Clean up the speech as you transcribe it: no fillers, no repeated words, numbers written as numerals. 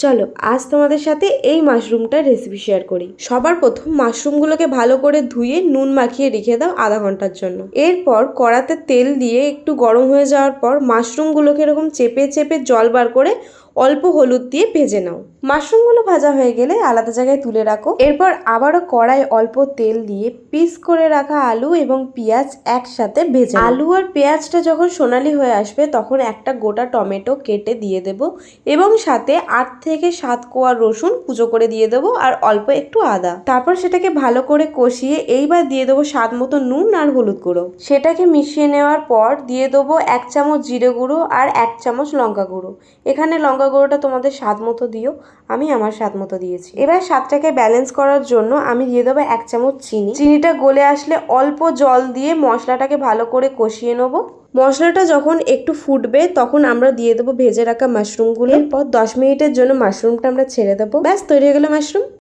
চলো আজ তোমাদের সাথে এই মাশরুমটার রেসিপি শেয়ার করি। সবার প্রথম মাশরুমগুলোকে ভালো করে ধুয়ে নুন মাখিয়ে রেখে দাও আধা ঘন্টার জন্য। এরপর কড়াতে তেল দিয়ে একটু গরম হয়ে যাওয়ার পর মাশরুমগুলোকে এরকম চেপে চেপে জল বার করে অল্প হলুদ দিয়ে ভেজে নাও। মাশরুমগুলো ভাজা হয়ে গেলে আলাদা জায়গায় তুলে রাখো। এরপর আবারও কড়াই অল্প তেল দিয়ে পিস করে রাখা আলু এবং পেঁয়াজ একসাথে ভেজে নাও। আলু আর পেঁয়াজটা যখন সোনালি হয়ে আসবে তখন একটা গোটা টমেটো কেটে দিয়ে দেব এবং সাথে 8 থেকে 7 কোয়া রসুন কুচো করে দিয়ে দেবো আর অল্প একটু আদা। তারপর সেটাকে ভালো করে কষিয়ে এইবার দিয়ে দেবো স্বাদ মতো নুন আর হলুদ গুঁড়ো। সেটাকে মিশিয়ে নেওয়ার পর দিয়ে দেবো 1 চামচ জিরে গুঁড়ো আর 1 চামচ লঙ্কা গুঁড়ো। এখানে লঙ্কা গুঁড়োটা তোমাদের স্বাদ মতো দিও, আমি আমার স্বাদ মতো দিয়েছি। এবার স্বাদটাকে ব্যালেন্স করার জন্য আমি দিয়ে দেবো 1 চামচ চিনি। চিনিটা গলে আসলে অল্প জল দিয়ে মশলাটাকে ভালো করে কষিয়ে নেবো। মশলাটা যখন একটু ফুটবে তখন আমরা দিয়ে দেবো ভেজে রাখা মাশরুমগুলো। এরপর 10 মিনিটের জন্য মাশরুমটা আমরা ছেড়ে দেবো। ব্যাস তৈরি হয়ে গেল মাশরুম।